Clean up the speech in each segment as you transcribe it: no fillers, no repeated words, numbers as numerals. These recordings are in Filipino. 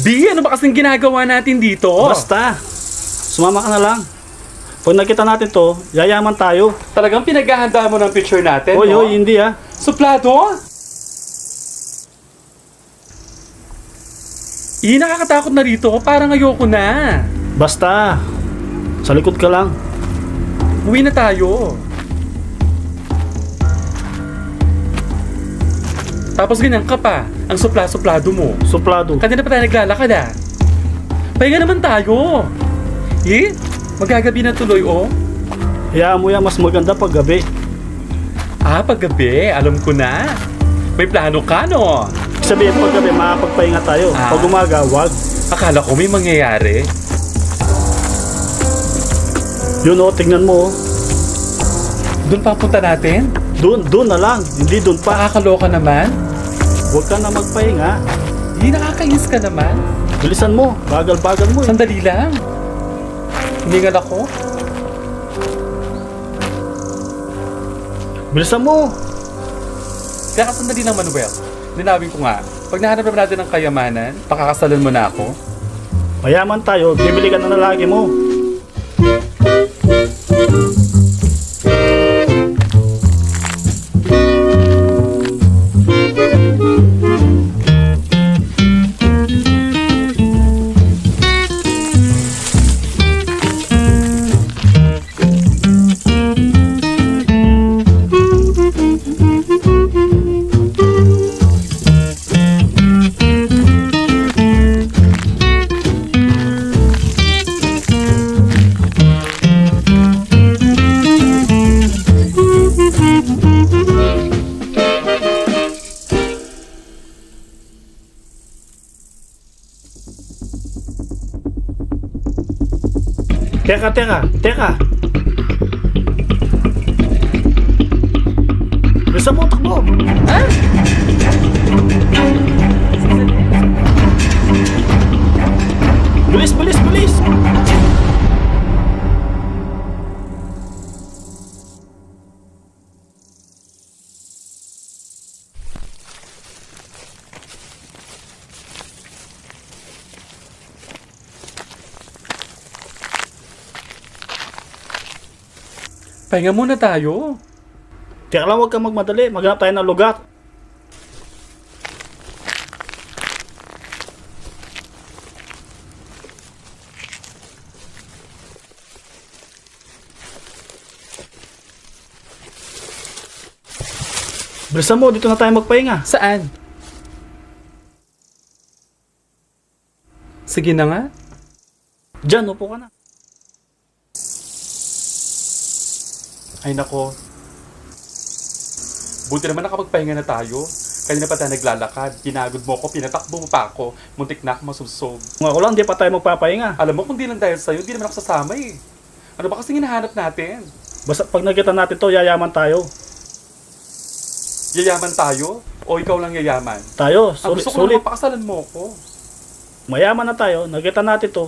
Di, ano ba kasing ginagawa natin dito? Basta, sumama ka na lang. Pag nakita natin to, yayaman tayo. Talagang pinaghahandaan mo ng picture natin, Hoy, no? hoy, hindi ah. Suplado? Nakakatakot na rito. Parang ayoko na. Basta, sa likod ka lang. Uwi na tayo. Tapos ganyan ka pa. Ang supla-suplado mo. Suplado. Kanina pa tayo naglalakad ah. Pahinga naman tayo. Magagabi na tuloy oh. Hayaan mo yan, mas maganda pag gabi. Paggabi. Alam ko na. May plano ka no? Sabihin pag gabi, makapagpahinga tayo. Pag umaga, wag. Akala ko may mangyayari. Yun oh, tingnan mo oh. Doon papunta natin? Doon na lang. Hindi doon pa. Pakakaloka naman? Huwag ka na magpahinga. Nakakainis ka naman. Bilisan mo. Bagal-bagal mo eh. Sandali lang. Hiningal ako. Bilisan mo. Kaya sandali lang, Manuel. Linawin ko nga. Pag nahanap naman natin ng kayamanan, pakakasalan mo na ako. Mayaman tayo, bibili ka na lalaki mo. Teka. Bilisan mo, takbo. Bilis. Pahinga muna tayo. Teka lang, huwag kang magmadali. Maghanap tayo ng lugar. Bilisan mo, dito na tayo magpahinga. Saan? Sige na nga. Diyan, upo ka na. Ay nako. Buti naman nakapagpahinga na tayo. Kanina pa tayo naglalakad. Pinagod mo ako, pinatakbo mo pa ako. Muntik na ako masusog. Kung ako lang, di pa tayo magpapahinga. Alam mo, kung di lang dahil sa'yo, di naman ako sasama eh. Ano ba kasing hinahanap natin? Basta pag nakita natin to, yayaman tayo. Yayaman tayo? O ikaw lang yayaman? Tayo, Ang gusto ko sulit. lang mapakasalan mo ko. Mayaman na tayo, nakita natin to.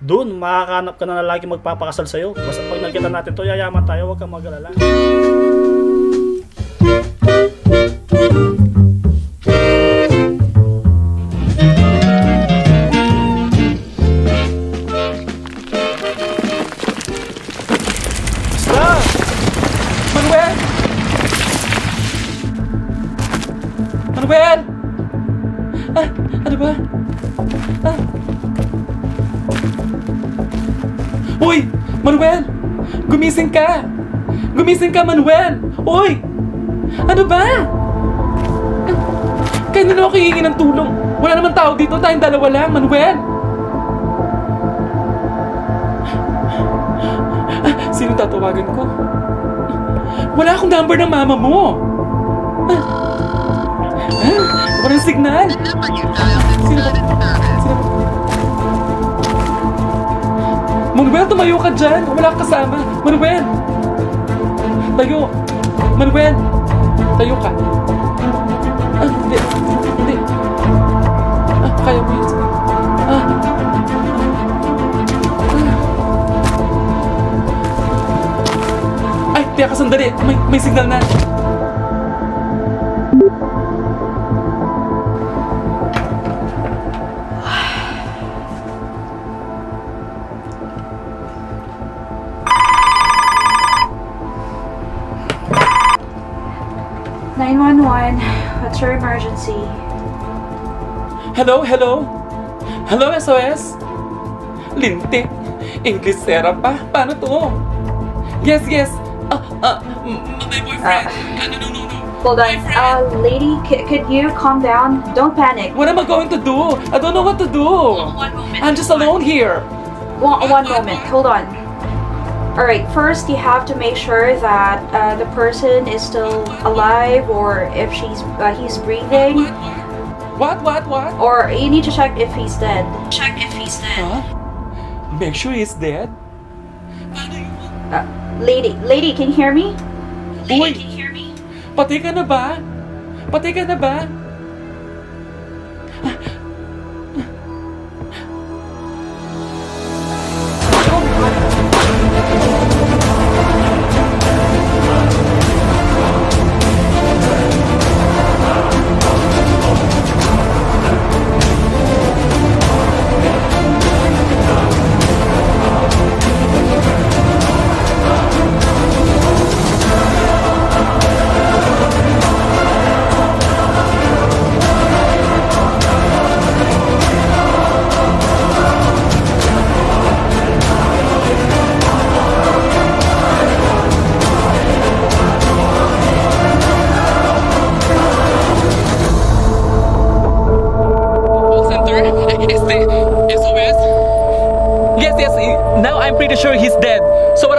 Doon, makakahanap ka na lalaki magpapakasal sa'yo. Basta pag nakita natin to, yayaman tayo, huwag kang mag-alala. Basta! Manuel! Manuel! Ano ba? Uy! Manuel! Gumising ka! Gumising ka, Manuel! Uy! Ano ba? Kanina ako hihingi ng tulong. Wala naman tao dito, tayong dalawa lang, Manuel! Sino tatawagan ko? Wala akong number ng mama mo! Walang signal! Sino ba? Manuel, tumayo ka dyan! Wala kang kasama! Manuel! Tayo! Manuel! Tayo ka! Hindi! Kaya mo yun. Ay, tiyak ka sandali! May signal na! 911. What's your emergency? Hello, hello? Hello, SOS? Lintik. English Sarah pa? Paano to? Yes, yes. My boyfriend. No. Hold on. Lady, could you calm down? Don't panic. What am I going to do? I don't know what to do. One moment. I'm just alone here. One moment. Hold on. Alright, first you have to make sure that the person is still alive or if he's breathing. What? Or you need to check if he's dead. Check if he's dead. Huh? Make sure he's dead? Lady, can you hear me? Uy! Can you hear me? Patay ka na ba? Patay ka na ba? Call center? Is the SOS? Yes. Now I'm pretty sure he's dead. So what